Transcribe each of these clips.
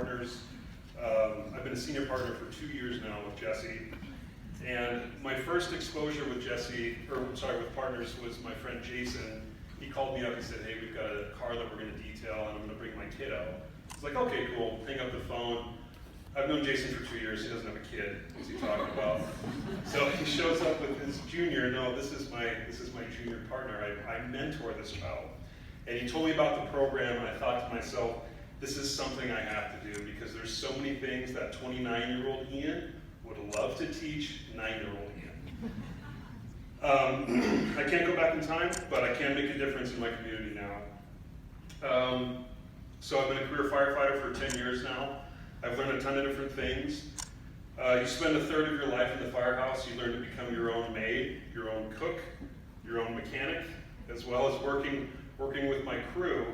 partners. I've been a senior partner for 2 years now with Jesse. And my first exposure with with partners was my friend Jason. He called me up and said, hey, we've got a car that we're going to detail and I'm going to bring my kid out. It's like, okay, cool, hang up the phone. I've known Jason for 2 years, he doesn't have a kid. What's he talking about? So he shows up with his junior. No, this is my junior partner. I mentor this child. And he told me about the program, and I thought to myself, this is something I have to do because there's so many things that 29-year-old Ian would love to teach 9-year-old Ian. I can't go back in time, but I can make a difference in my community now. So I've been a career firefighter for 10 years now. I've learned a ton of different things. You spend a third of your life in the firehouse. You learn to become your own maid, your own cook, your own mechanic, as well as working with my crew.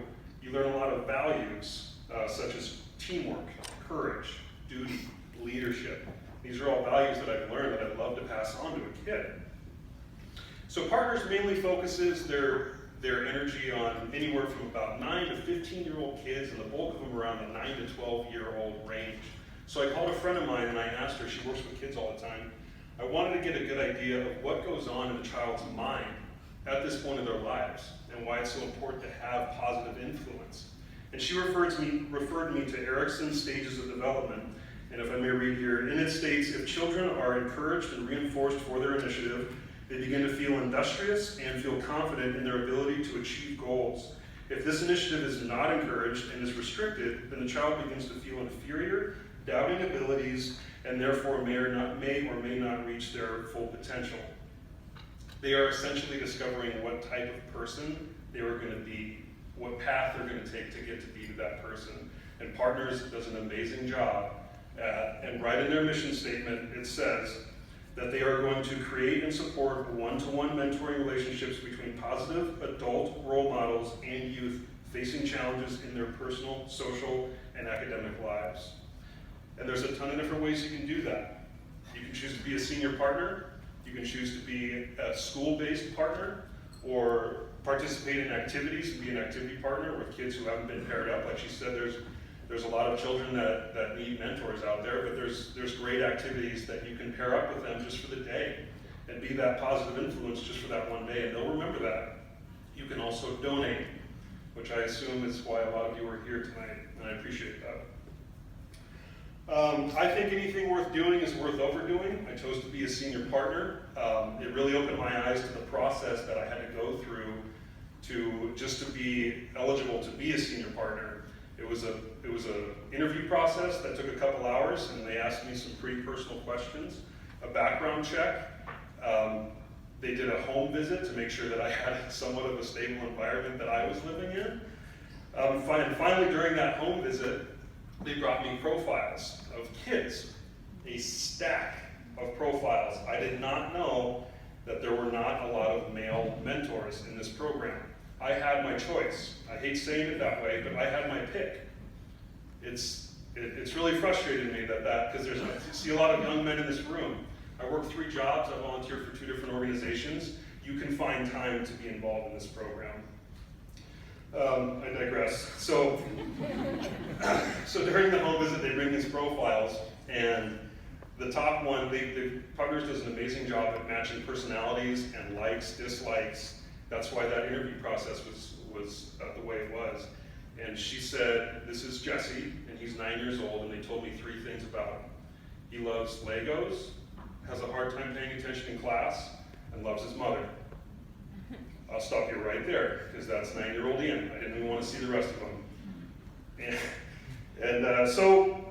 You learn a lot of values, such as teamwork, courage, duty, leadership. These are all values that I've learned that I'd love to pass on to a kid. So Partners mainly focuses their energy on anywhere from about 9 to 15-year-old kids, and the bulk of them around the 9 to 12-year-old range. So I called a friend of mine and I asked her, she works with kids all the time, I wanted to get a good idea of what goes on in a child's mind at this point in their lives and why it's so important to have positive influence. And she referred me to Erickson's Stages of Development, and if I may read here, and it states, if children are encouraged and reinforced for their initiative, they begin to feel industrious and feel confident in their ability to achieve goals. If this initiative is not encouraged and is restricted, then the child begins to feel inferior, doubting abilities, and therefore may or may not reach their full potential. They are essentially discovering what type of person they are going to be, what path they're going to take to get to be that person. And Partners does an amazing job. And right in their mission statement, it says that they are going to create and support one-to-one mentoring relationships between positive adult role models and youth facing challenges in their personal, social, and academic lives. And there's a ton of different ways you can do that. You can choose to be a senior partner, you can choose to be a school-based partner, or participate in activities and be an activity partner with kids who haven't been paired up. Like she said, there's a lot of children that need mentors out there, but there's great activities that you can pair up with them just for the day and be that positive influence just for that one day, and they'll remember that. You can also donate, which I assume is why a lot of you are here tonight, and I appreciate that. I think anything worth doing is worth overdoing. I chose to be a senior partner. It really opened my eyes to the process that I had to go through to be eligible to be a senior partner. It was a interview process that took a couple hours, and they asked me some pretty personal questions, a background check. They did a home visit to make sure that I had somewhat of a stable environment that I was living in. And finally, during that home visit, they brought me profiles of kids, a stack of profiles. I did not know that there were not a lot of male mentors in this program. I had my choice. I hate saying it that way, but I had my pick. It's really frustrated me because I see a lot of young men in this room. I work 3 jobs, I volunteer for 2 different organizations. You can find time to be involved in this program. I digress. So during the home visit, they bring these profiles, and the top one, the Partners does an amazing job at matching personalities and likes, dislikes. That's why that interview process was the way it was. And she said, this is Jesse, and he's 9 years old, and they told me 3 things about him. He loves Legos, has a hard time paying attention in class, and loves his mother. I'll stop you right there, because that's 9-year-old Ian. I didn't even want to see the rest of them. And so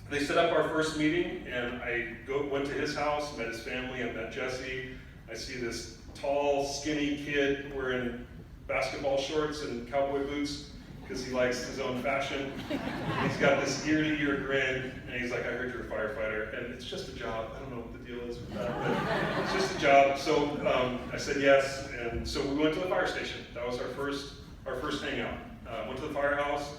they set up our first meeting, and I went to his house, met his family, I met Jesse. I see this tall, skinny kid wearing basketball shorts and cowboy boots because he likes his own fashion. He's got this ear-to-ear grin, and he's like, I heard you're a firefighter, and it's just a job. I don't know what the deal is with that, but it's just a job. So I said yes, and so we went to the fire station. That was our first hangout. Went to the firehouse.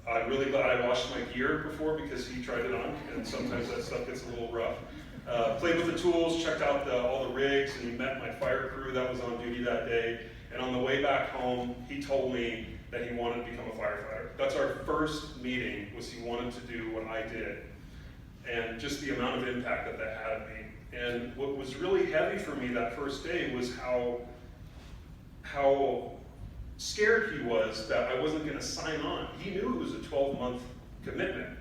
I'm really glad I washed my gear before because he tried it on, and sometimes that stuff gets a little rough. Played with the tools, checked out all the rigs, and he met my fire crew that was on duty that day. And on the way back home, he told me that he wanted to become a firefighter. That's our first meeting, was he wanted to do what I did. And just the amount of impact that had on me. And what was really heavy for me that first day was how scared he was that I wasn't gonna sign on. He knew it was a 12-month commitment,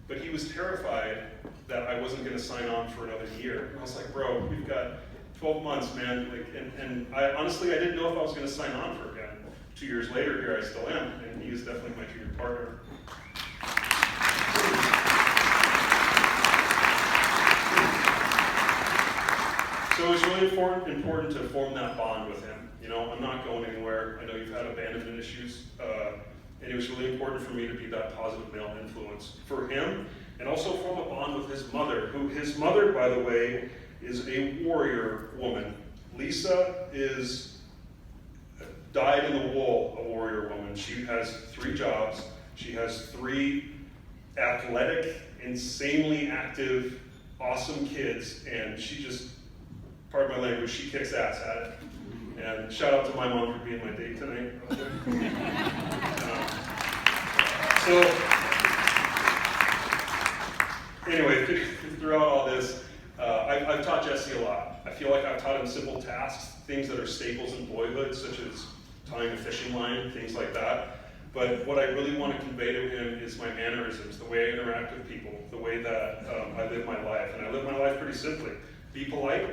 but he was terrified that I wasn't gonna sign on for another year. And I was like, bro, we've got 12 months, man. Like, and I honestly, I didn't know if I was gonna sign on for again. 2 years later, here I still am, and he is definitely my junior partner. So it was really important to form that bond with him. You know, I'm not going anywhere. I know you've had abandonment issues, and it was really important for me to be that positive male influence for him, and also form a bond with his mother, who his mother, by the way, is a warrior woman. Lisa is dyed in the wool, a warrior woman. She has 3 jobs. She has 3 athletic, insanely active, awesome kids, and she just, pardon my language, she kicks ass at it. And shout out to my mom for being my date tonight. So, anyway, throughout all this, I've taught Jesse a lot. I feel like I've taught him simple tasks, things that are staples in boyhood, such as tying a fishing line, things like that. But what I really want to convey to him is my mannerisms, the way I interact with people, the way that I live my life. And I live my life pretty simply. Be polite.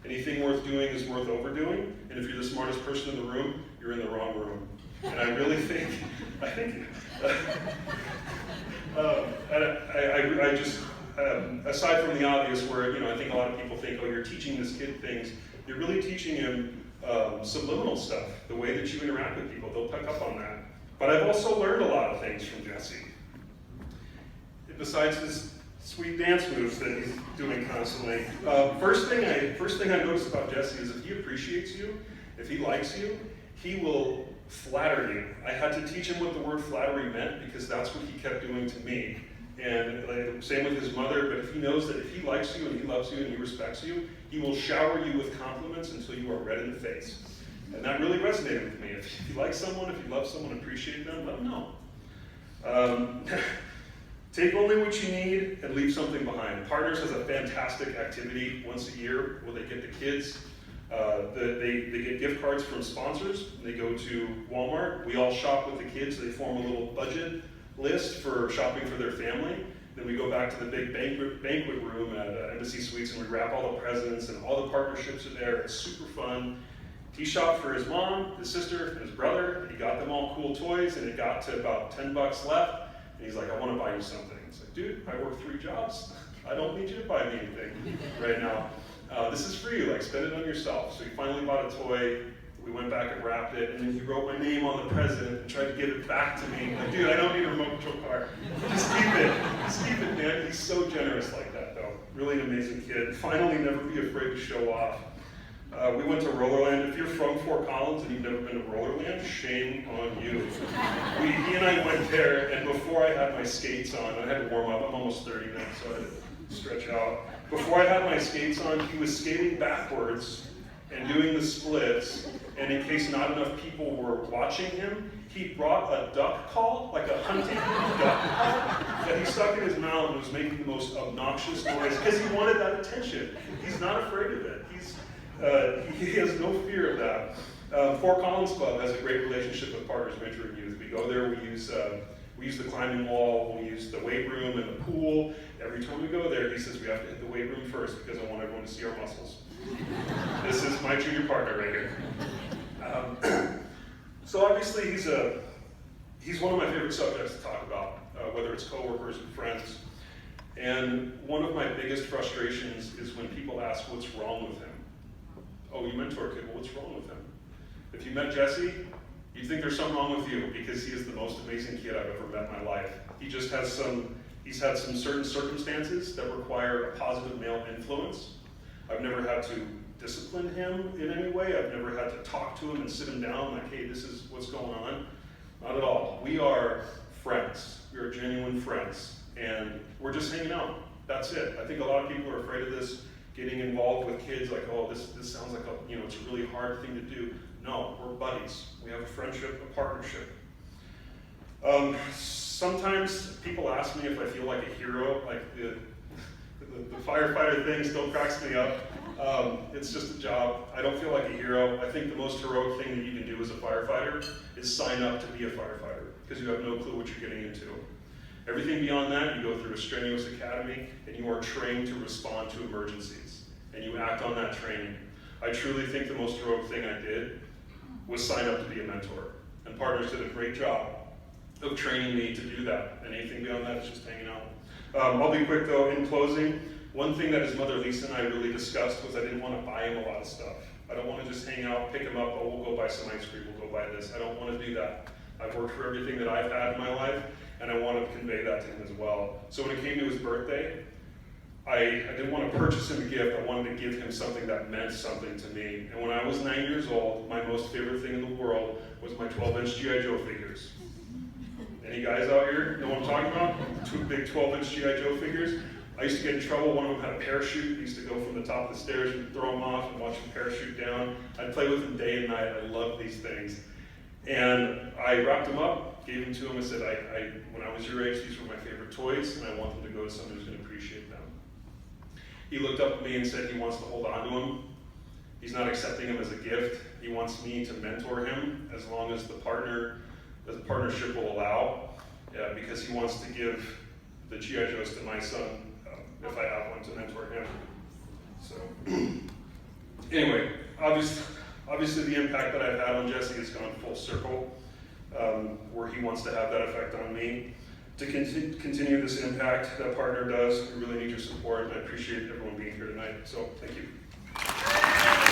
Anything worth doing is worth overdoing. And if you're the smartest person in the room, you're in the wrong room. And I really think, aside from the obvious where, you know, I think a lot of people think, oh, you're teaching this kid things, you're really teaching him subliminal stuff, the way that you interact with people. They'll pick up on that. But I've also learned a lot of things from Jesse. Besides his sweet dance moves that he's doing constantly. First thing I noticed about Jesse is if he appreciates you, if he likes you, he will flatter you. I had to teach him what the word flattery meant because that's what he kept doing to me. And same with his mother, but if he knows that if he likes you and he loves you and he respects you, he will shower you with compliments until you are red in the face. And that really resonated with me. If you like someone, if you love someone, appreciate them, let them know. Take only what you need and leave something behind. Partners has a fantastic activity once a year where they get the kids, they get gift cards from sponsors. They go to Walmart. We all shop with the kids. They form a little budget list for shopping for their family. Then we go back to the big banquet room at Embassy Suites and we wrap all the presents and all the partnerships are there. It's super fun. He shopped for his mom, his sister, and his brother. And he got them all cool toys and it got to about $10 left. And he's like, I want to buy you something. It's like, dude, I work 3 jobs. I don't need you to buy me anything right now. This is for you, like spend it on yourself. So he finally bought a toy. We went back and wrapped it, and then he wrote my name on the present and tried to give it back to me. Like, dude, I don't need a remote control car. Just keep it. Just keep it, man. He's so generous like that, though. Really an amazing kid. Finally, never be afraid to show off. We went to Rollerland. If you're from Fort Collins and you've never been to Rollerland, shame on you. He and I went there, and before I had my skates on, I had to warm up. I'm almost 30 now, so I had to stretch out. Before I had my skates on, he was skating backwards and doing the splits, and in case not enough people were watching him, he brought a duck call, like a hunting duck call, that he stuck in his mouth and was making the most obnoxious noise because he wanted that attention. He's not afraid of it. He has no fear of that. Fort Collins Club has a great relationship with Partners Venture and Youth. We go there, we use the climbing wall, we use the weight room and the pool. Every time we go there, he says we have to hit the weight room first because I want everyone to see our muscles. This is my junior partner right here. So obviously he's one of my favorite subjects to talk about, whether it's coworkers and friends. And one of my biggest frustrations is when people ask what's wrong with him. Oh, you mentor a kid, well, what's wrong with him? If you met Jesse, you'd think there's something wrong with you because he is the most amazing kid I've ever met in my life. He just has he's had some certain circumstances that require a positive male influence. I've never had to discipline him in any way. I've never had to talk to him and sit him down like, hey, this is what's going on. Not at all. We are friends. We are genuine friends. And we're just hanging out. That's it. I think a lot of people are afraid of this getting involved with kids like, oh, this sounds like it's a really hard thing to do. No, we're buddies. We have a friendship, a partnership. Sometimes people ask me if I feel like a hero, like the firefighter thing still cracks me up. It's just a job. I don't feel like a hero. I think the most heroic thing that you can do as a firefighter is sign up to be a firefighter, because you have no clue what you're getting into. Everything beyond that, you go through a strenuous academy, and you are trained to respond to emergencies, and you act on that training. I truly think the most heroic thing I did was sign up to be a mentor, and partners did a great job of training me to do that, and anything beyond that is just hanging out. I'll be quick though. In closing, one thing that his mother Lisa and I really discussed was I didn't want to buy him a lot of stuff. I don't want to just hang out, pick him up, oh, we'll go buy some ice cream, we'll go buy this. I don't want to do that. I've worked for everything that I've had in my life, and I want to convey that to him as well. So when it came to his birthday, I didn't want to purchase him a gift. I wanted to give him something that meant something to me. And when I was 9 years old, my most favorite thing in the world was my 12-inch G.I. Joe figures. Any guys out here know what I'm talking about? Two big 12-inch G.I. Joe figures. I used to get in trouble. One of them had a parachute. I used to go from the top of the stairs and throw them off and watch them parachute down. I'd play with them day and night. I loved these things. And I wrapped them up, gave them to him, and said, when I was your age, these were my favorite toys, and I want them to go to someone who's going to appreciate them. He looked up at me and said he wants to hold on to them. He's not accepting them as a gift. He wants me to mentor him as long as the partnership will allow, because he wants to give the G.I. Joes to my son if I have one to mentor him. So, anyway, obviously the impact that I've had on Jesse has gone full circle, where he wants to have that effect on me. To continue this impact that partner does, we really need your support, and I appreciate everyone being here tonight. So, thank you.